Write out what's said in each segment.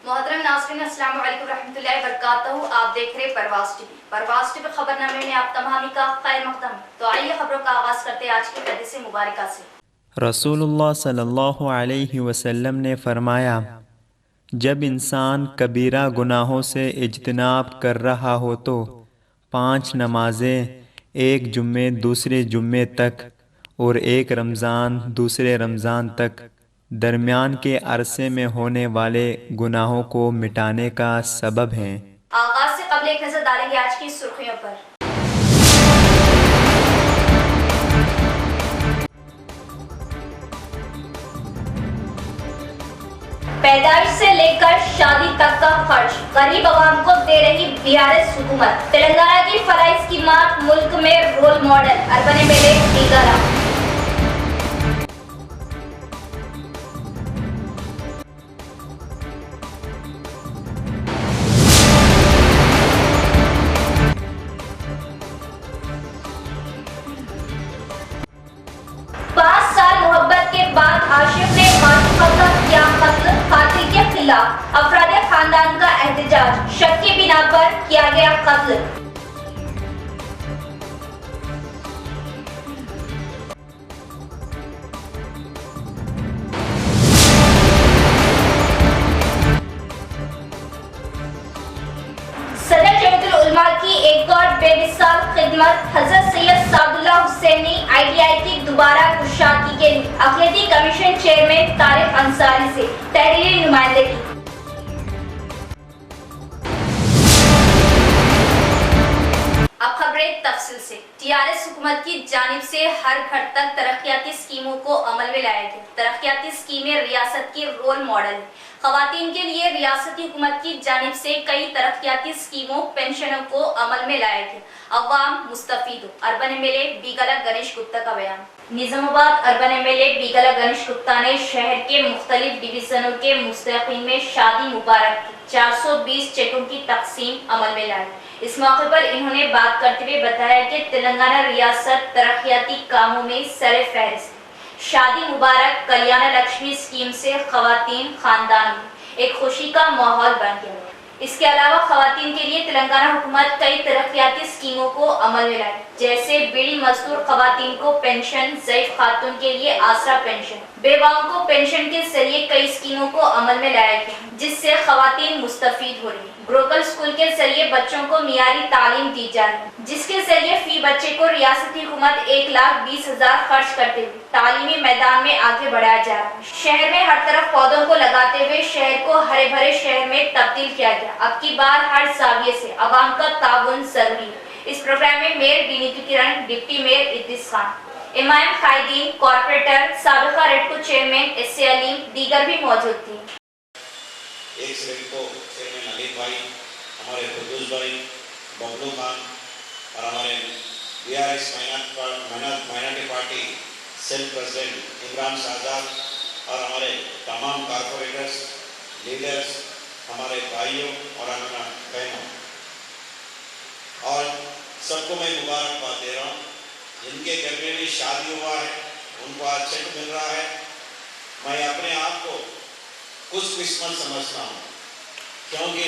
محترم ناظرین السلام علیکم ورحمۃ اللہ وبرکاتہ. آپ دیکھ رہے پرواز ٹی وی. پرواز ٹی وی خبر نامے میں آپ تمامی کا خیر مقدم. تو آئیے خبروں کا آغاز کرتے ہیں آج کی حدیث مبارکہ سے. رسول اللہ صلی اللہ علیہ وسلم نے فرمایا، جب انسان کبیرہ گناہوں سے اجتناب کر رہا ہو تو 5 نمازیں، ایک جمعے دوسرے جمعے تک اور ایک رمضان دوسرے رمضان تک، درمیان کے عرصے میں ہونے والے گناہوں کو مٹانے کا سبب ہیں۔ آغاز سے قبل ایک نظر ڈالیں گے آج کی سرخیوں پر. پیدائش سے لے کر شادی تک کا خرچ غریب عوام کو دے رہی بیارس حکومت. تلنگانہ کی فلاحی اسکیمات ملک میں role model. Urban M L A بیگالہ. عاشق نے معشوقہ کا کیا قتل. قاتل کے خلاف افراد خاندان کا احتجاج. شک کی بنا پر کیا گیا قتل. صدر جمعیت العلماء کی ایک اور بے مثال خدمت. حضرت سید سعد اللہ حسینی ITI کی دوبارہ کشادگی کے لیے اقلیتی کمیشن چیئرمین طارق انصاری سے تحریری نمائندگی. اب خبریں تفصیل سے. TRS حکومت کی جانب سے ہر گھر تک ترقیاتی اسکیموں کو عمل میں لایا گیا. ترقیاتی اسکیمیں ریاست کی رول ماڈل ہیں. خواتین کے لیے ریاستی حکومت کی جانب سے کئی ترقیاتی اسکیموں پینشنوں کو عمل میں لایا گیا. عوام مستفید ہو. اربن MLA بیگالہ گنیش گپتا کا بیان. نظام آباد اربن MLA بیگالہ گنیش گپتا نے شہر کے مختلف ڈویژنوں کے مستحقین میں شادی مبارک کی 420 چیکوں کی تقسیم عمل میں لائی. اس موقع پر انہوں نے بات کرتے ہوئے بتایا کہ تلنگانہ ریاست ترقیاتی کاموں میں سر فہرست. شادی مبارک کلیانہ لکشمی اسکیم سے خواتین خاندان میں ایک خوشی کا ماحول بن گیا. اس کے علاوہ خواتین کے لیے تلنگانہ حکومت کئی ترقیاتی اسکیموں کو عمل میں لائی، جیسے بیڑی مزدور خواتین کو پینشن، ضعیف خاتون کے لیے آسرا پینشن. بیواؤں کو پینشن کے ذریعے کئی اسکیموں کو عمل میں لایا گیا جس سے خواتین مستفید ہو رہی ہیں. گروکل اسکول کے ذریعے بچوں کو معیاری تعلیم دی جا رہی ہے، جس کے ذریعے فی بچے کو ریاستی حکومت 1,20,000 خرچ کرتے ہوئے تعلیمی میدان میں آگے بڑھایا جا رہا ہے. شہر میں ہر طرف پودوں کو لگاتے ہوئے شہر کو ہرے بھرے شہر میں تبدیل کیا گیا. اب کی بار ہر زاویے سے عوام کا تعاون ضروری ہے. اس پروگرام میں میئر بینیتی کرن، ڈپٹی میئر ادریس خان، امام قائدین، کارپوریٹر، سابقہ ریڈکو چیئرمین SA علیم دیگر بھی موجود تھے. ایک ریڈکو چیئرمین علی بھائی، ہمارے قدوس بھائی، ببلو خان اور ہمارے BRS minority party cell president Imran Shahzad اور ہمارے تمام کارپوریٹرز، لیڈرز، ہمارے بھائیوں اور ہمارا بہنوں، اور سب کو میں مبارکباد دے رہا ہوں. جن کے گھر میں بھی شادی ہوا ہے ان کو آج چیک مل رہا ہے. میں اپنے آپ کو خوش قسمت سمجھتا ہوں کیونکہ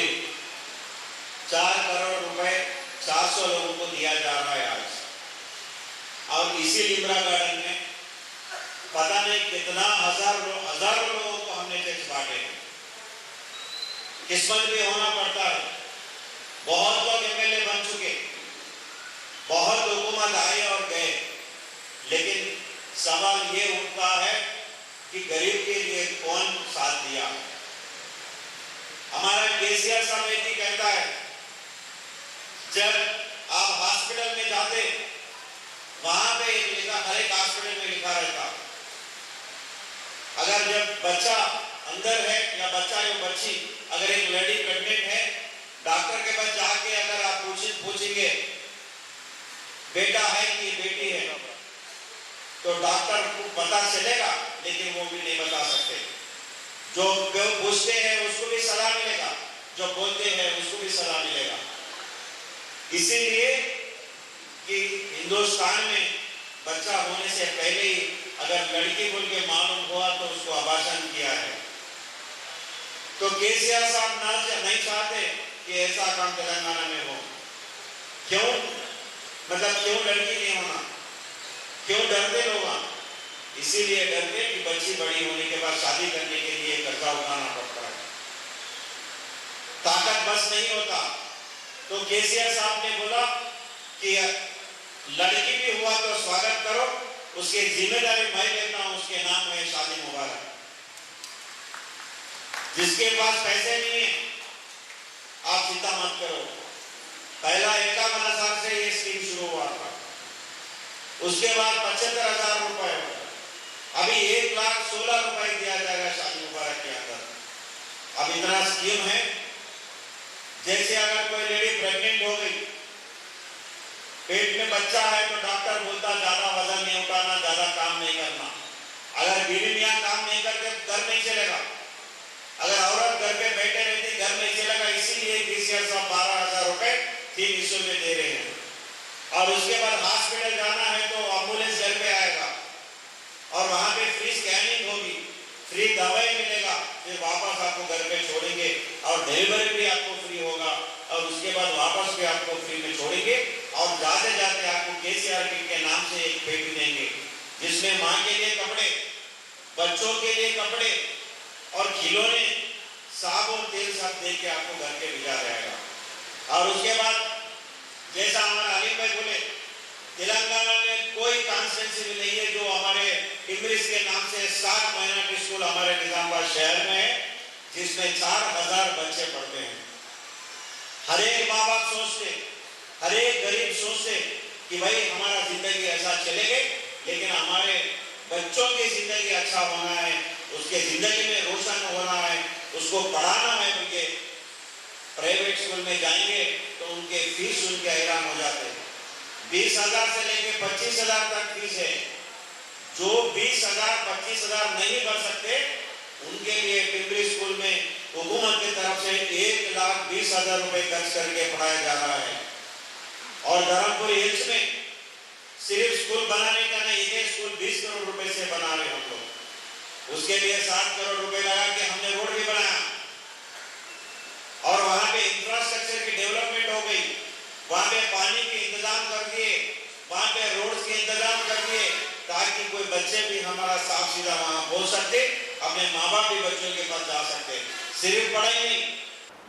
4 کروڑ روپے 400 لوگوں کو دیا جا رہا ہے آج. اور اسی لمرا گارڈن میں پتہ نہیں کتنا ہزاروں لوگوں کو ہم نے چیک بانٹے ہیں. قسمت بھی ہونا پڑتا ہے. بہت لوگ MLA بن چکے، بہت حکومت آئے اور گئے، لیکن سوال یہ اٹھتا ہے کہ غریب کے لیے کون ساتھ دیا. ہمارا KCR صاحب یہ کہتا ہے جب آپ ہاسپٹل میں جاتے وہاں پہ ہر ایک ہاسپٹل میں لکھا رہتا اگر جب بچہ اندر ہے یا بچہ یا بچی اگر ایک لیڈی پریگننٹ ہے، ڈاکٹر کے پاس جا کے اگر آپ پوچھیں گے بیٹا ہے کہ بیٹی ہے تو ڈاکٹر کو پتا چلے گا لیکن وہ بھی نہیں بتا سکتے. جو پوچھتے ہیں اس کو بھی صلاح ملے گا، جو بولتے ہیں اس کو بھی صلاح ملے گا. اسی لیے کہ ہندوستان میں بچہ ہونے سے پہلے ہی اگر لڑکی بول کے معلوم ہوا تو اس کو ابارشن کیا ہے. तो केसीआर साहब नहीं चाहते कि ऐसा काम तेलंगाना में हो। क्यों? मतलब क्यों लड़की नहीं होना, क्यों डरते लोग? इसीलिए डरते कि बच्ची बड़ी होने के बाद शादी करने के लिए कर्जा उठाना पड़ता है, ताकत बस नहीं होता। तो केसीआर साहब ने बोला कि लड़की भी हुआ तो स्वागत करो, उसकी जिम्मेदारी मैं लेता हूं, उसके नाम है शादी मुबारक। जिसके पास पैसे नहीं है आप चिंता मत करो, पहला 51,000 से ये स्कीम शुरू हुआ था, उसके बाद 75,000 रुपए, अभी 1,16,000 रुपए दिया जाएगा शादी मुबारक के अंदर। अब इतना स्कीम है, जैसे अगर कोई लेडी प्रेग्नेंट हो गई, पेट में बच्चा है, तो डॉक्टर बोलता ज्यादा वजन नहीं उठाना, ज्यादा काम नहीं करना। अगर बीवी मियां काम नहीं करते घर नहीं चलेगा, अगर औरत घर पे बैठे रहती घर नहीं चलेगा। इसीलिए केसीआर साहब 12,000 रुपए 3 हिस्सों में दे रहे हैं। और उसके बाद हॉस्पिटल जाना है तो एम्बुलेंस घर पे आएगा और वहां पे फ्री स्कैनिंग होगी, फ्री दवाई मिलेगा, फिर वापस आपको घर पे छोड़ेंगे और डिलीवरी भी आपको फ्री होगा और उसके बाद वापस भी आपको फ्री में छोड़ेंगे। और जाते जाते आपको केसीआर किट के नाम से एक पेटी देंगे, जिसमें माँ के लिए कपड़े, बच्चों के लिए कपड़े और खिलौने, साबुन, तेल सब दे के आपको घर के भिजा जाएगा। और उसके बाद जैसा हमारे अलीम भाई बोले, तेलंगाना में कोई कॉन्स्टिट्यूंसी भी नहीं है जो हमारे टिम्बरिस के नाम से 7 माइनॉरिटी स्कूल हमारे निजामाबाद शहर में है, जिसमें 4,000 बच्चे पढ़ते हैं। हर एक माँ बाप सोचते, हर एक गरीब सोचते कि भाई हमारा जिंदगी ऐसा चलेगी, लेकिन हमारे बच्चों की जिंदगी अच्छा होना है, उसके जिंदगी में रोशन होना है, उसको पढ़ाना है। उनके प्राइवेट स्कूल में जाएंगे तो उनके फीस उनके हैरान हो जाते हैं। 20,000 से लेके 25,000 तक फीस है। जो 20,000 25,000 नहीं भर सकते उनके लिए टिम्बरी स्कूल में हुकूमत की तरफ से 1,20,000 रुपए खर्च करके पढ़ाया जा रहा है। और धर्मपुर हिल्स में सिर्फ स्कूल बनाने का नहीं, ये स्कूल 20 करोड़ रुपए से बना रहे हम लोग। उसके लिए 7 करोड़ रुपए लगा के हमने रोड भी बनाया और वहां पे इंफ्रास्ट्रक्चर की डेवलपमेंट हो गई, वहां पे पानी के इंतजाम कर दिए, वहां पे रोड्स के इंतजाम कर दिए, ताकि कोई बच्चे भी हमारा साफ सीधा वहां पहुंच सकते, अपने माँ बाप भी बच्चों के पास जा सकते। सिर्फ पढ़ाई नहीं।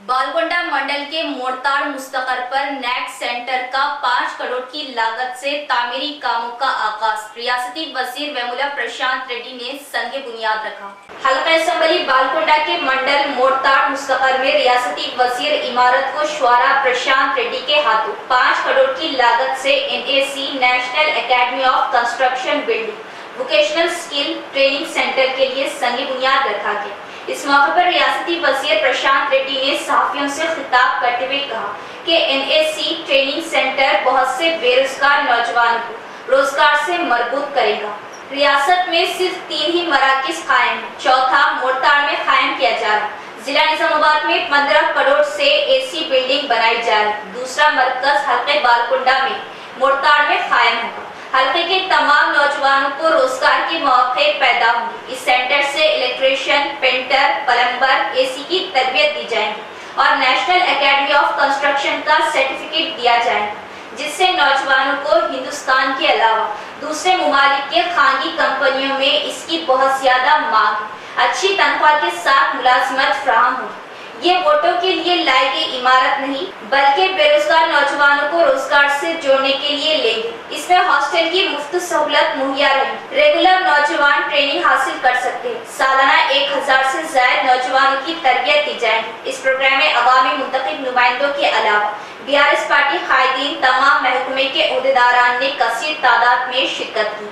बालकोंडा मंडल के मोड़ताड़ मुस्तकर पर नेट सेंटर का 5 करोड़ की लागत से तामीरी कामों का आगाज रियासती वजीर वेमुला प्रशांत रेड्डी ने संगे बुनियाद रखा। हल्का असम्बली बालकोंडा के मंडल मोड़ताड़ मुस्तकर में रियासती वजीर इमारत को शुआरा प्रशांत रेड्डी के हाथों 5 करोड़ की लागत से NAC national academy of construction building vocational skill training centre के लिए संगे बुनियाद रखा गया। इस मौके पर रियासती वजीर प्रशांत रेड्डी ने सहाफियों से खिताब करते हुए कहा कि NAC ट्रेनिंग सेंटर बहुत से बेरोजगार नौजवानों को रोजगार से मरबूत करेगा। रियासत में सिर्फ 3 ही मराकज कायम है, चौथा मोड़ताड़ में कायम किया जा रहा। जिला निजामाबाद में 15 करोड़ से AC बिल्डिंग बनाई जा रही। दूसरा मरकज हल्के बालकोंडा में मोड़ताड़ में कायम होगा। हल्के के तमाम नौजवानों को रोजगार के मौके पैदा होंगे। इस सेंटर से इलेक्ट्रीशियन, पेंटर, प्लम्बर, AC की तरबियत दी जाएगी और नेशनल एकेडमी ऑफ कंस्ट्रक्शन का सर्टिफिकेट दिया जाएगा, जिससे नौजवानों को हिंदुस्तान के अलावा दूसरे मुमालिक के खानगी कंपनियों में इसकी बहुत ज्यादा मांग है। अच्छी तनख्वाह के साथ मुलाजमत फराहम होगी। ये वोटों के लिए लाई गई इमारत नहीं, बल्कि बेरोजगार नौजवानों को रोजगार से जोड़ने के लिए लेंगे। इसमें हॉस्टल की मुफ्त सहूलत मुहैया रहेगी। रेगुलर नौजवान ट्रेनिंग हासिल कर सकते हैं। सालाना 1,000 से ज्यादा नौजवानों की तरबियत दी जाएगी। इस प्रोग्राम में अवामी मुंतखब नुमाइंदों के अलावा BRS पार्टी कायदीन, तमाम महकमे के अहदेदारान ने कसीर तादाद में शिरकत की।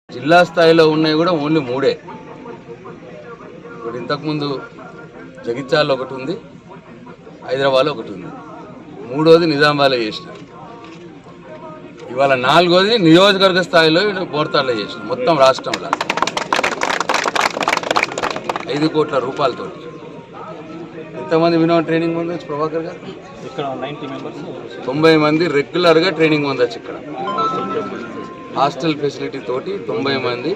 జిల్లా స్థాయిలో ఉన్నాయి కూడా ఓన్లీ 3. ఇంతకుముందు జగిత్యాలలో ఒకటి ఉంది, హైదరాబాద్లో ఒకటి ఉంది, 3వది నిజామాబాద్లో చేసినారు. ఇవాళ 4వది నియోజకవర్గ స్థాయిలో మోర్తాడ్లో చేసినారు. మొత్తం రాష్ట్రంలో 5 కోట్ల రూపాయలతో. ఎంతమంది మినిమం ట్రైనింగ్ పొందొచ్చు ప్రభాకర్ గారు? ఇక్కడ 90 మెంబర్స్, 90 మంది రెగ్యులర్గా ట్రైనింగ్ పొందొచ్చు. ఇక్కడ హాస్టల్ ఫెసిలిటీ తోటి 90 మంది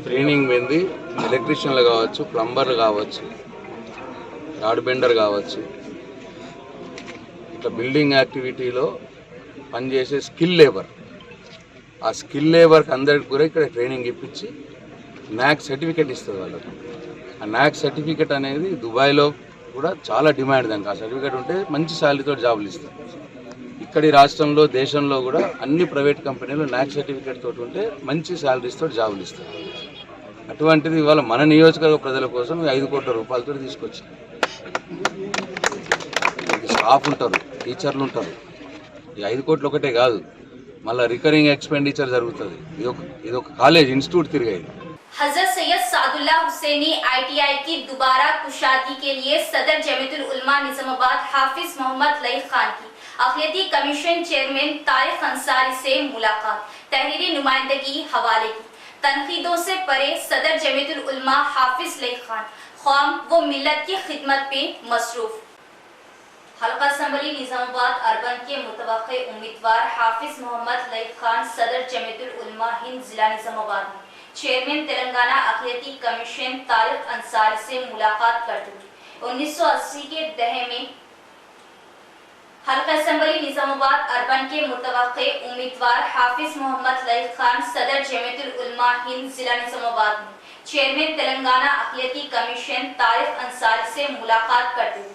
ట్రైనింగ్ పొంది ఎలక్ట్రీషియన్లు కావచ్చు, ప్లంబర్లు కావచ్చు, రాడ్ బెండర్ కావచ్చు, ఇట్లా బిల్డింగ్ యాక్టివిటీలో పనిచేసే స్కిల్ లేబర్, ఆ స్కిల్ లేబర్కి అందరికి కూడా ఇక్కడ ట్రైనింగ్ ఇప్పించి NAC సర్టిఫికేట్ ఇస్తుంది వాళ్ళకు. ఆ NAC సర్టిఫికేట్ అనేది దుబాయ్లో కూడా చాలా డిమాండ్ దానికి. ఆ సర్టిఫికేట్ ఉంటే మంచి శాలరీతో జాబులు ఇస్తారు. ఇక్కడి రాష్ట్రంలో దేశంలో కూడా అన్ని ప్రైవేట్ కంపెనీలు NAC సర్టిఫికేట్ తోటి ఉంటే మంచి శాలరీస్తో జాబులు ఇస్తారు. అటువంటిది ఇవాళ మన నియోజకవర్గ ప్రజల కోసం 5 కోట్ల రూపాయలతో తీసుకొచ్చాం. స్టాఫ్ ఉంటారు, టీచర్లు ఉంటారు. ఈ 5 కోట్లు ఒకటే కాదు, మళ్ళీ రికరింగ్ ఎక్స్పెండిచర్ జరుగుతుంది. ఇది ఒక కాలేజ్ ఇన్స్టిట్యూట్ తిరిగేది. हजरत सैयद सादुल्लाह हुसैनी ITI की दोबारा कुशादगी के लिए सदर जमीयतुल उलमा निजामाबाद हाफिज मोहम्मद लई खान की अखिलती कमीशन चेयरमैन तारिक अंसारी से मुलाकात, तहरीरी नुमाइंदगी हवाले की। तनकीदों से परे सदर जमीयतुल उलमा हाफिज लई खान ख्वाम वो मिल्लत की खिदमत पे मसरूफ। हल्का असम्बली निजामाबाद अर्बन के मुतवक्के उम्मीदवार हाफिज मोहम्मद लई खान सदर जमीयतुल उलमा हिंद जिला निजामाबाद में चेयरमैन तेलंगाना अखिलती कमीशन तारिक अंसारी से मुलाकात करते हुए 1980 के दहे में हल्का असम्बली निजामाबाद अर्बन के मुतवक्के उम्मीदवार हाफिज मोहम्मद लई खान सदर जमीयतुल उलमा हिंद जिला निजामाबाद में चेयरमैन तेलंगाना अखिलती कमीशन तारिक अंसारी से मुलाकात करते हुए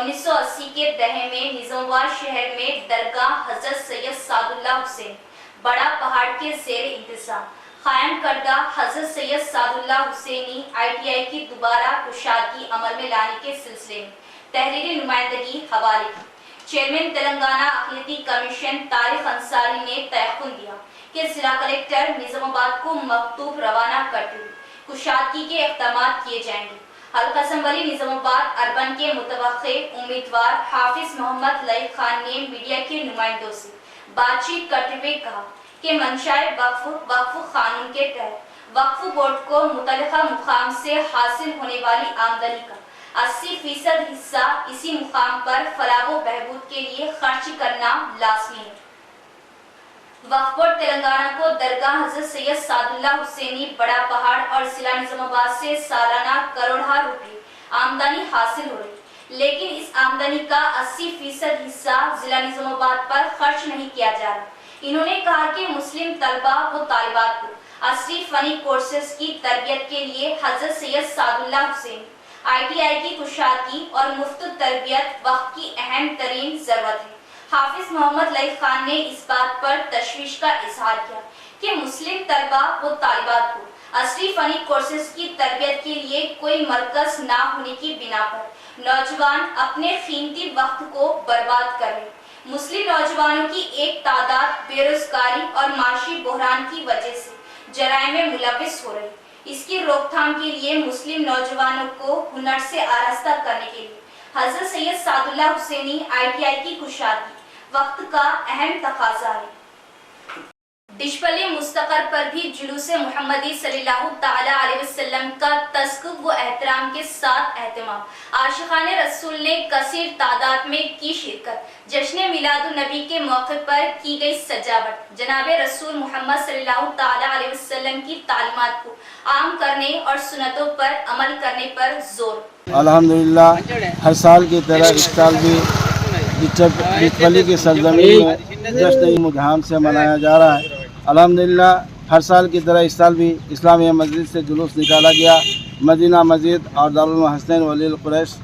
1980 के दहे में निजामाबाद शहर में दरगाह हजरत सैयद सादुल्लाह हुसैन बड़ा पहाड़ के ज़ेर इंतज़ाम कायम करदा हजरत सैयद सादुल्लाह हुसैनी ITI की दोबारा कुशादगी अमल में लाने के सिलसिले में तहरीरी नुमाइंदगी हवाले की। चेयरमैन तेलंगाना अखिलती कमीशन तारिक अंसारी ने तयख्खुन दिया कि जिला कलेक्टर निजामाबाद को मकतूब रवाना करते हुए कुशादगी के इक़दामात किए जाएंगे। हल्का असम्बली निजामाबाद अर्बन के मुतवक्के उम्मीदवार हाफिज मोहम्मद लई खान ने मीडिया के नुमाइंदों से बातचीत करते हुए कहा कि मंशाए वक्फ कानून के तहत वक्फ बोर्ड को मुतल्लिका मुकाम से हासिल होने वाली आमदनी का 80% हिस्सा इसी मुकाम पर फलाह व बहबूद के लिए खर्च करना लाजमी है। वक्फ बोर्ड तेलंगाना को दरगाह हजरत सैयद सादुल्लाह हुसैनी बड़ा पहाड़ और जिला निजामाबाद से सालाना करोड़ों रुपए आमदनी हासिल हो रही, लेकिन इस आमदनी का 80% हिस्सा जिला निजामाबाद पर खर्च नहीं किया जा रहा। इन्होंने कहा कि मुस्लिम तलबा व तालिबात को असली फनी कोर्सेज की तरबियत के लिए हजरत सैयद सादुल्लाह हुसैन ITI की कुशादगी और मुफ्त तरबियत वक्त की अहम तरीन जरूरत है। हाफिज मोहम्मद लई खान ने इस बात पर तशवीश का इजहार किया कि मुस्लिम तलबा व तालिबात को असली फनी कोर्सेज की तरबियत के लिए कोई मरकज ना होने की बिना पर नौजवान अपने कीमती वक्त को बर्बाद कर रहे। मुस्लिम नौजवानों की एक तादाद बेरोजगारी और माशी बहरान की वजह से जराए में मुलविस हो रही। इसकी रोकथाम के लिए मुस्लिम नौजवानों को हुनर से आरास्ता करने के लिए हजरत सैयद सादुल्लाह हुसैनी ITI की कुशादगी वक्त का अहम तकाजा है। डिशपल्ली मुस्तकर पर भी जुलूस मुहम्मदी सल्लल्लाहु ताला अलैहि वसल्लम का तज़किर व एहतराम के साथ एहतमाम। आशिक़ाने रसूल ने कसीर तादाद में की शिरकत। जश्न मिलादुन नबी के मौके पर की गई सजावट। जनाबे रसूल मोहम्मद सल्लल्लाहु ताला अलैहि वसल्लम की तालीमात को आम करने और सुन्नतों पर अमल करने पर जोर। अल्हम्दुलिल्लाह हर साल की तरह इस साल भी डिशपल्ली की सरजमीन में जश्न मुधाम से मनाया जा रहा है। अल्हम्दुलिल्लाह हर साल की तरह इस साल भी इस्लामिया मस्जिद से जुलूस निकाला गया। मदीना मस्जिद और दारुल हसनैन वलील कुरैश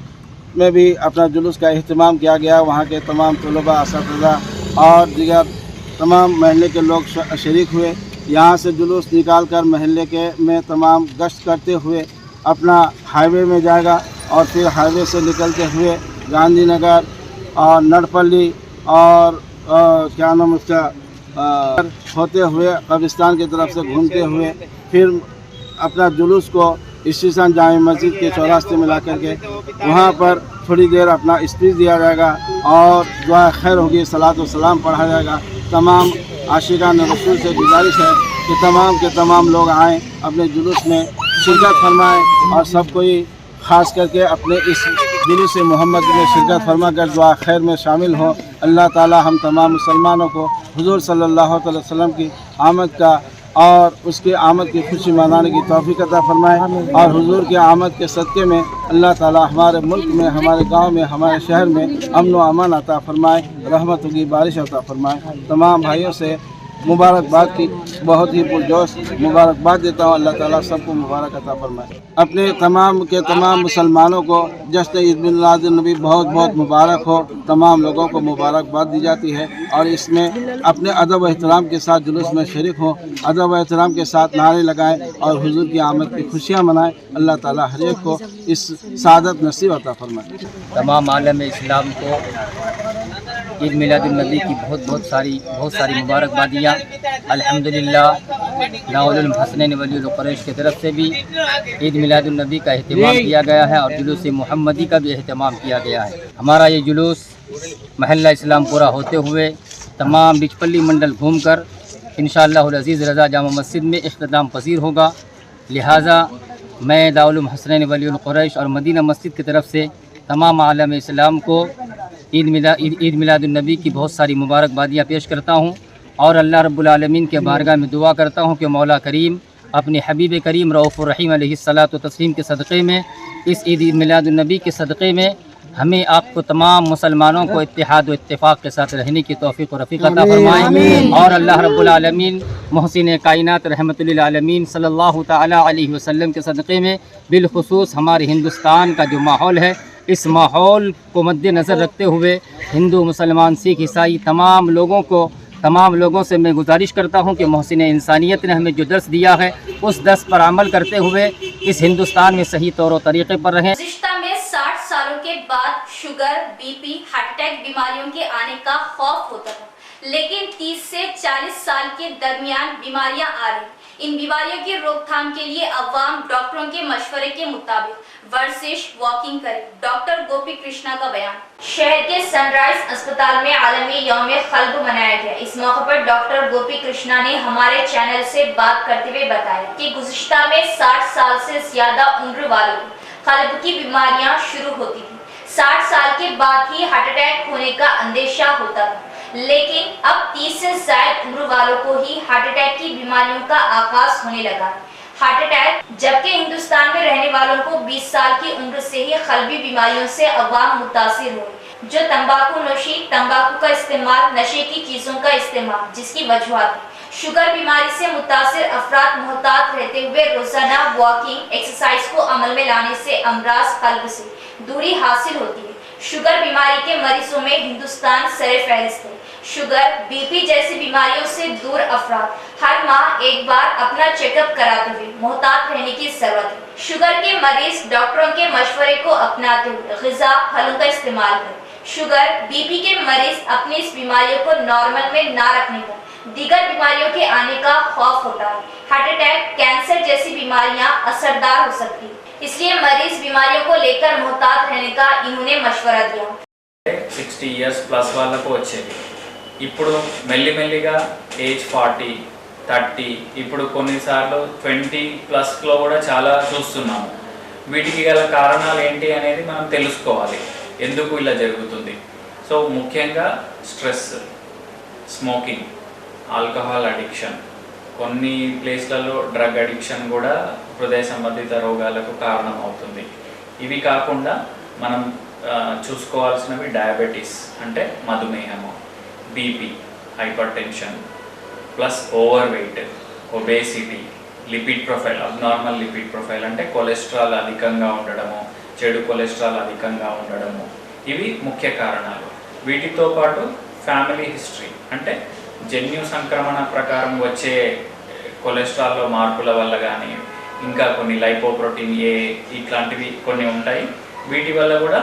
में भी अपना जुलूस का अहतमाम किया गया। वहाँ के तमाम तलबा असातिज़ा और दीगर तमाम महल्ले के लोग शरीक हुए। यहाँ से जुलूस निकाल कर महल्ले के में तमाम गश्त करते हुए अपना हाईवे में जाएगा और फिर हाईवे से निकलते हुए गांधी नगर और नड़पल्ली और क्या नाम उसका होते हुए कब्रिस्तान की तरफ से घूमते हुए फिर अपना जुलूस को स्टेशन जामे मस्जिद के चौरास्ते में ला करके वहाँ पर थोड़ी देर अपना स्पीच दिया जाएगा और दुआ खैर होगी, सलात व सलाम पढ़ा जाएगा। तमाम आशिकान रसूल से गुजारिश है कि तमाम लोग आएँ, अपने जुलूस में शिरकत फरमाएँ और सब कोई ख़ास करके अपने इस जुलूस मोहम्मद में शिरकत फरमा कर दुआ खैर में शामिल हो। अल्लाह ताला हम तमाम मुसलमानों को हुजूर सल्लल्लाहु अलैहि वसल्लम की आमद का और उसकी आमद की खुशी मनाने की तौफीक अता फरमाए और हुजूर की आमद के सदक़े में अल्लाह ताला हमारे मुल्क में, हमारे गांव में, हमारे शहर में अमन व अमान अता फरमाए, रहमतों की बारिश अता फरमाए। तमाम भाइयों से मुबारकबाद की बहुत ही पुरजोश मुबारकबाद देता हूँ। अल्लाह ताला सबको मुबारक अता फरमाए। अपने तमाम के तमाम मुसलमानों को जश्न ईद मिलादुन्नबी बहुत बहुत मुबारक हो। तमाम लोगों को मुबारकबाद दी जाती है और इसमें अपने अदब व एहतराम के साथ जुलूस में शरीक हों, अदब व एहतराम के साथ नारे लगाएं और हुजूर की आमद की खुशियाँ मनाएं। अल्लाह ताला हर एक को इस सादत नसीब अता फरमाए। तमाम आलम इस्लाम को ईद मिलादुन्नबी की बहुत सारी मुबारकबादियाँ। अल्हम्दुलिल्लाह नाउल हसनैन वलीउल कुरैश की तरफ से भी ईद मिलादुन्नबी का अहतमाम किया गया है और जुलूस मुहम्मदी का भी अहतमाम किया गया है। हमारा ये जुलूस महल्ला इस्लामपुरा होते हुए तमाम डिचपल्ली मंडल घूमकर इंशाअल्लाहुल अज़ीज़ रज़ा जामा मस्जिद में इख्तिताम पसीर होगा। लिहाजा मैं दाउल हसनैन वलीउल कुरैश और मदीना मस्जिद की तरफ से तमाम आलम इस्लाम को ईद मिलादुन्नबी की बहुत सारी मुबारकबादियाँ पेश करता हूँ और अल्लाह रब्बुल आलमीन के बारगाह में दुआ करता हूँ कि मौला करीम अपने हबीब करीम रऊफ़ुर रहीम अलैहिस्सलातु तस्लीम के सदक़े में, इस ईद मिलादुन्नबी के सदक़े में हमें आपको तमाम मुसलमानों को इत्तेहाद व इत्तेफाक के साथ रहने की तौफ़ीक़ व रफ़ीक़ अता फ़रमाए और अल्लाह रब्बुल आलमीन मोहसिन कायनात रहमतुल लिल आलमीन सल्लल्लाहु तआला अलैहि वसल्लम के सदक़े में बिलखुसूस हमारे हिंदुस्तान का जो माहौल है, इस माहौल को मद्देनज़र रखते हुए हिंदू मुसलमान सिख ईसाई तमाम लोगों से मैं गुजारिश करता हूँ कि मोहसिन इंसानियत ने हमें जो दर्स दिया है उस दर्स पर अमल करते हुए इस हिंदुस्तान में सही तौर और तरीक़े पर रहें। गुज़िश्ता में 60 सालों के बाद शुगर, बीपी, हार्ट अटैक बीमारियों के आने का खौफ होता था, लेकिन 30 से 40 साल के दरमियान बीमारियां आ रही। इन बीमारियों की रोकथाम के लिए अवाम डॉक्टरों के मशवरे के मुताबिक वर्जिश, वॉकिंग करें। डॉक्टर गोपी कृष्णा का बयान। शहर के सनराइज अस्पताल में आलमी यौम क़ल्ब मनाया गया। इस मौके पर डॉक्टर गोपी कृष्णा ने हमारे चैनल से बात करते हुए बताया कि गुज़िश्ता में 60 साल से ज्यादा उम्र वालों को क़ल्ब की बीमारियां शुरू होती थी। 60 साल के बाद ही हार्ट अटैक होने का अंदेशा होता था, लेकिन अब 30 से ज्यादा उम्र वालों को ही हार्ट अटैक की बीमारियों का आगाज होने लगा। हार्ट अटैक, जबकि हिंदुस्तान में रहने वालों को 20 साल की उम्र से ही क़ल्बी बीमारियों से अवाम मुतासिर हुए। जो तंबाकू नोशी, तंबाकू का इस्तेमाल, नशे की चीजों का इस्तेमाल, जिसकी वजूहत शुगर बीमारी से मुतासिर अफराद मोहतात रहते हुए रोजाना वॉकिंग, एक्सरसाइज को अमल में लाने से अमराज क़ल्ब से दूरी हासिल होती है। शुगर बीमारी के मरीजों में हिंदुस्तान सर-ए-फ़हरिस्त है। शुगर, बीपी जैसी बीमारियों से दूर अफराद हर माह एक बार अपना चेकअप कराते हुए मोहतात रहने की जरूरत है। शुगर के मरीज डॉक्टरों के मशवरे को अपनाते हुए ग़िज़ा, फलों का इस्तेमाल करें। शुगर, बीपी के मरीज अपनी इस बीमारियों को नॉर्मल में ना रखने पर दीगर बीमारियों के आने का खौफ होता है। हार्ट अटैक, कैंसर जैसी बीमारियां असरदार हो सकती है, इसलिए मरीज बीमारियों को लेकर मोहतात रहने का इन्होंने मशवरा दिया। 60 ఇయర్స్ ప్లస్ వాళ్ళకు వచ్చేది, ఇప్పుడు మెల్లిమెల్లిగా ఏజ్ 40, 30, ఇప్పుడు కొన్నిసార్లు 20+లో కూడా చాలా చూస్తున్నాము. వీటికి గల కారణాలు ఏంటి అనేది మనం తెలుసుకోవాలి, ఎందుకు ఇలా జరుగుతుంది. సో ముఖ్యంగా స్ట్రెస్, స్మోకింగ్, ఆల్కహాల్ అడిక్షన్, కొన్ని ప్లేస్లలో డ్రగ్ అడిక్షన్ కూడా హృదయ సంబంధిత రోగాలకు కారణం అవుతుంది. ఇవి కాకుండా మనం చూసుకోవాల్సినవి డయాబెటీస్ అంటే మధుమేహము, BP, hypertension, plus over weight, obesity, lipid profile, abnormal lipid profile అంటే కొలెస్ట్రాల్ అధికంగా ఉండడము, చెడు కొలెస్ట్రాల్ అధికంగా ఉండడము, ఇవి ముఖ్య కారణాలు. వీటితో పాటు ఫ్యామిలీ హిస్టరీ అంటే జన్యు సంక్రమణ ప్రకారం వచ్చే కొలెస్ట్రాల్లో మార్పుల వల్ల కానీ, ఇంకా కొన్ని లైపోప్రోటీన్ ఏ ఇట్లాంటివి కొన్ని ఉంటాయి. వీటి వల్ల కూడా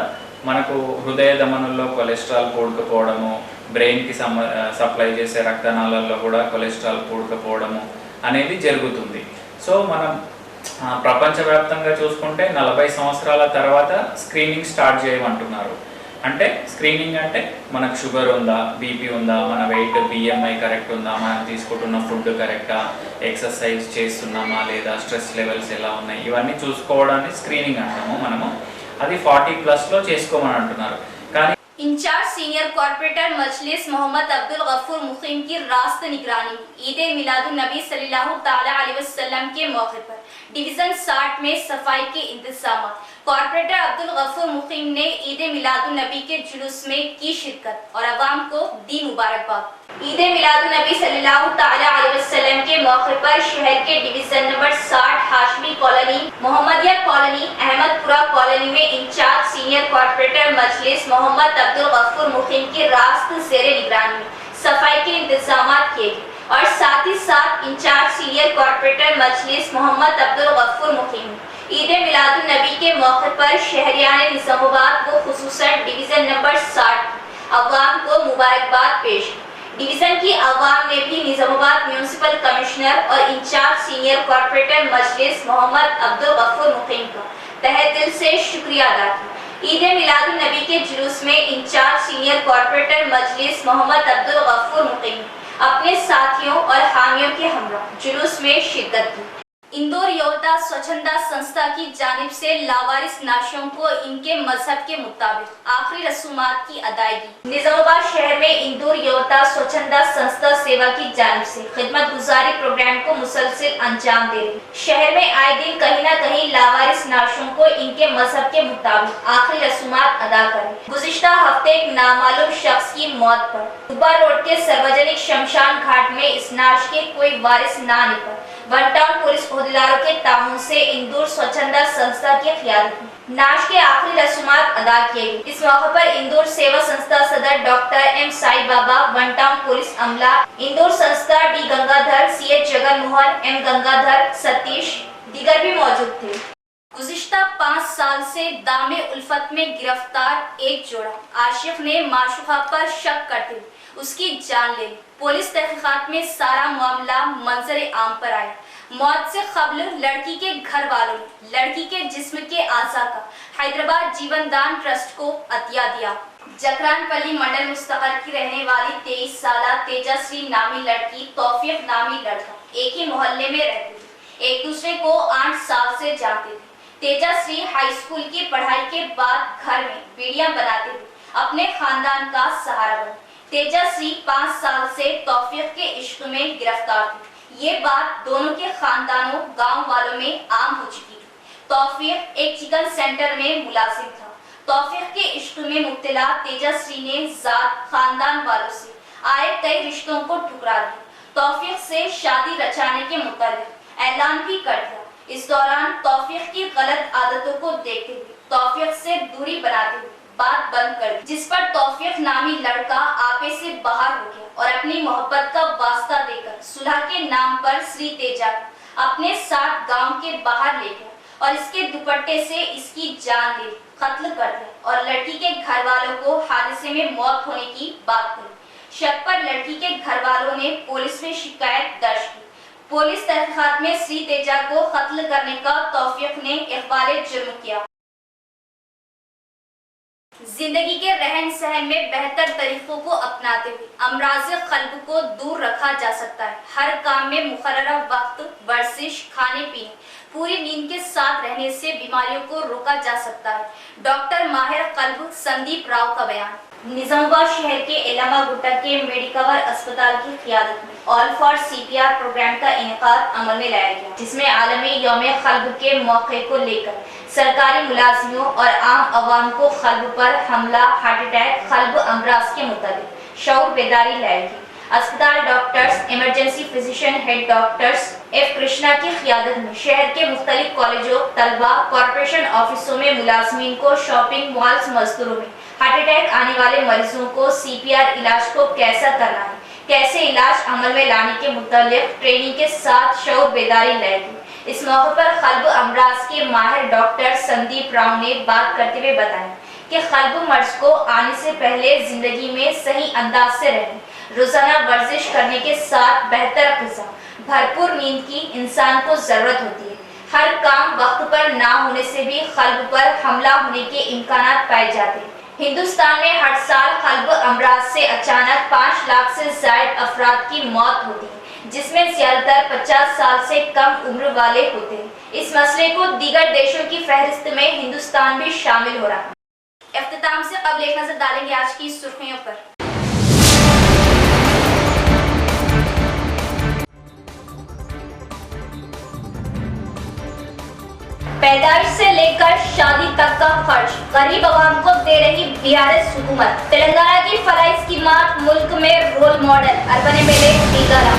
మనకు హృదయ ధమనుల్లో కొలెస్ట్రాల్ కూడుకుపోవడము, బ్రెయిన్కి సప్లై చేసే రక్తనాళాల్లో కూడా కొలెస్ట్రాల్ కూడుకుపోవడము అనేది జరుగుతుంది. సో మనం ప్రపంచవ్యాప్తంగా చూసుకుంటే 40 సంవత్సరాల తర్వాత స్క్రీనింగ్ స్టార్ట్ చేయమంటున్నారు. అంటే స్క్రీనింగ్ అంటే మనకు షుగర్ ఉందా, బీపీ ఉందా, మన వెయిట్, బిఎంఐ కరెక్ట్ ఉందా, మనం తీసుకుంటున్న ఫుడ్ కరెక్టా, ఎక్సర్సైజ్ చేస్తున్నామా లేదా, స్ట్రెస్ లెవెల్స్ ఎలా ఉన్నాయి, ఇవన్నీ చూసుకోవడాన్ని స్క్రీనింగ్ అంటాము మనము. అది 40+లో చేసుకోమని అంటున్నారు. కానీ इंचार्ज सीनियर कॉर्पोरेटर मजलिस मोहम्मद अब्दुल गफूर मुकीम की रास्त निगरानी में ईद मिलादुन नबी सल्लल्लाहु ताला अलैहि वसल्लम के मौके पर डिवीजन 60 में सफाई के इंतजाम। कॉर्पोरेटर अब्दुल गफूर मुकीम ने ईद मिलादुन नबी के जुलूस में की शिरकत और अवाम को दी मुबारकबाद। ईद मिलादुन नबी सल्लल्लाहु ताला अलैहि वसल्लम के मौके पर शहर के division number 60 Hashmi colony, Mohammadia colony, Ahmedpura colony में इंचार्ज सीनियर कॉर्पोरेटर मजलिस मोहम्मद अब्दुल गफूर मुकीम की रास्त ज़ेरे निगरानी में सफाई के इंतजाम किए गए और साथ ही साथ इंचार्ज सीनियर कॉर्पोरेटर मजलिस मोहम्मद अब्दुल गफूर मुकीम ईद मिलादुन नबी के मौके पर शहरियान निजामाबाद को खुसूसन डिवीजन नंबर 60 अवाम को मुबारकबाद पेश की। डिवीजन की अवाम ने भी निजामाबाद म्यूनिसिपल कमिश्नर और इंचार्ज सीनियर कॉर्पोरेटर मजलिस मोहम्मद अब्दुल गफूर मुकीम का तहे दिल से शुक्रिया अदा किया। ईद मिलादुन नबी के जुलूस में इंचार्ज सीनियर कॉर्पोरेटर मजलिस मोहम्मद अब्दुल गफूर मुकीम अपने साथियों और हामियों के हमरा जुलूस में शिरकत की। इंदौर युवता स्वच्छंदा संस्था की जानिब से लावारिस नाशियों को इनके मजहब के मुताबिक आखिरी रसूमात की अदायगी। निजामाबाद शहर में इंदौर युवता स्वच्छंदा संस्था सेवा की जानिब से खिदमत गुजारी प्रोग्राम को मुसलसिल अंजाम दे रही। शहर में आए दिन कहीं न कहीं लावारिस नाशियों को इनके मजहब के मुताबिक आखिरी रसूमात अदा करें। गुज़िश्ता हफ्ते एक नामालूम शख्स की मौत पर दुबा रोड के सार्वजनिक शमशान घाट में इस नाश के कोई वारिस ना निकल वन टाउन पुलिस ओहदेदारों के ताउन से इंदौर स्वच्छंदा संस्था की क़यादत में नाश के आखिरी रसूमात अदा किए गए। इस मौके पर इंदौर सेवा संस्था सदर doctor M Sai Baba, one town police अमला, Indore Sanstha D Gangadhar, CH Jaganmohan, M Gangadhar, Satish दीगर भी मौजूद थे। गुज़िश्ता 5 साल से दामे उल्फत में गिरफ्तार एक जोड़ा आशिक ने माशूका पर शक करते हुए उसकी जान ले ली। पुलिस तहकीकात में सारा मामला मंजर आम पर आया। मौत से कबल लड़की के घर वालों ने लड़की के जिस्म के आज़ा का हैदराबाद जीवन दान ट्रस्ट को अतिया दिया। जकरानपल्ली मंडल मुस्तकर की रहने वाली 23 साला तेजश्री नामी लड़की, तौफीक नामी लड़का एक ही मोहल्ले में रहते थे। एक दूसरे को 8 साल से जानते थे। तेजश्री हाई स्कूल की पढ़ाई के बाद घर में वीडियो बनाते हुए अपने खानदान का सहारा बनी। तेजश्री 5 साल से तौफीक के इश्क में गिरफ्तार थी। ये बात दोनों के खानदानों गांव वालों में आम हो चुकी थी। तौफीक एक चिकन सेंटर में मुलाजिम था। तौफीक के इश्क में मुब्तला तेजश्री ने जात खानदान वालों से आए कई रिश्तों को ठुकरा दिया। तौफीक से शादी रचाने के मुताबिक ऐलान भी कर दिया। इस दौरान तौफीक की गलत आदतों को देखते हुए तौफीक से दूरी बनाते हुए बात बंद कर दी, जिस पर तौफीक नामी लड़का आपे से बाहर हो गया और अपनी मोहब्बत का वास्ता देकर सुलह के नाम पर श्री तेजा को अपने साथ गांव के बाहर ले गया और इसके दुपट्टे से इसकी जान ले कत्ल कर दिया और लड़की के घर वालों को हादसे में मौत होने की बात कही। शक पर लड़की के घर वालों ने पुलिस में शिकायत दर्ज की। पुलिस तहकीकात में श्री तेजा को कत्ल करने का तौफीक ने इकबाल जुर्म किया। जिंदगी के रहन सहन में बेहतर तरीकों को अपनाते हुए अमराज़ क़ल्ब को दूर रखा जा सकता है। हर काम में मुकर्रर वक्त, वर्जिश, खाने पीने, पूरी नींद के साथ रहने से बीमारियों को रोका जा सकता है। डॉक्टर माहिर क़ल्ब संदीप राव का बयान। निजामाबाद शहर के इलामा गुट्टा के मेडिकवर अस्पताल की क़यादत में ऑल फॉर CPR प्रोग्राम का इनेकाद अमल में लाया गया, जिसमें आलमी यौम क़ल्ब के मौके को लेकर सरकारी मुलाजिमों और आम आवाम को क़ल्ब पर हमला, हार्ट अटैक, क़ल्ब अमराज के मुताबिक शऊर बेदारी लाई गई। अस्पताल doctors, emergency physician head doctors F Krishna की क़यादत में शहर के मुख्तलिफ कॉलेजों, तलबा, कॉर्पोरेशन ऑफिसों में मुलाजमीन को, शॉपिंग मॉल्स, मजदूरों में हार्ट अटैक आने वाले मरीजों को CPR इलाज को कैसा करना है, कैसे इलाज अमल में लाने के मुतालिक ट्रेनिंग के साथ शऊर बेदारी लाई गई। इस मौके पर क़ल्ब अमराज के माहिर डॉक्टर संदीप राव ने बात करते हुए बताया कि क़ल्ब मर्ज को आने से पहले जिंदगी में सही अंदाज से रहने, रोजाना वर्जिश करने के साथ बेहतर ग़िज़ा, भरपूर नींद की इंसान को जरूरत होती है। हर काम वक्त पर ना होने से भी क़ल्ब पर हमला होने के इम्कानात पाए जाते हैं। हिंदुस्तान में हर साल क़ल्ब अमराज से अचानक 5 लाख से ज़ायद अफराद की मौत होती है, जिसमें ज़्यादातर 50 साल से कम उम्र वाले होते हैं। इस मसले को दीगर देशों की फहरिस्त में हिंदुस्तान भी शामिल हो रहा है। इख्तिताम से कबल एक नजर डालेंगे आज की सुर्खियों पर। पैदाइश से लेकर शादी तक का खर्च गरीब आवाम को दे रही बीआरएस हुकूमत। तेलंगाना की फलाही स्कीमात मुल्क में रोल मॉडल। अर्बन एमएलए दीगारा।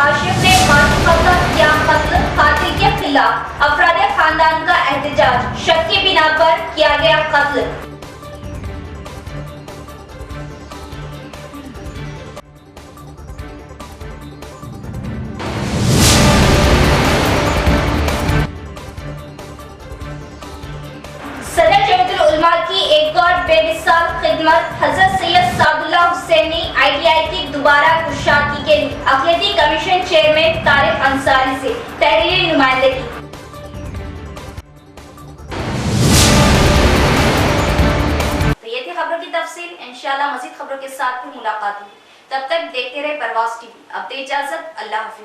आशिफ ने मासूमा का किया कत्ल। कातिल के खिलाफ अफरादे खानदान का एहतजाज। शक की बिना पर किया गया कत्ल। सदर जमीयतुल उलमा की एक और बेमिसाल खिदमत। हजरत सैयद सादुल्लाह हुसैनी ITI की दोबारा कुशादगी के लिए अक़लियती कमीशन चेयरमैन तारिक अंसारी से तहरीरी नुमाइंदगी। तो ये थी खबरों की तफसील। इंशाअल्लाह मज़ीद खबरों के साथ फिर मुलाकात होगी। तब तक देखते रहे परवाज़ TV। अब दे इजाज़त, अल्लाह हाफ़िज़।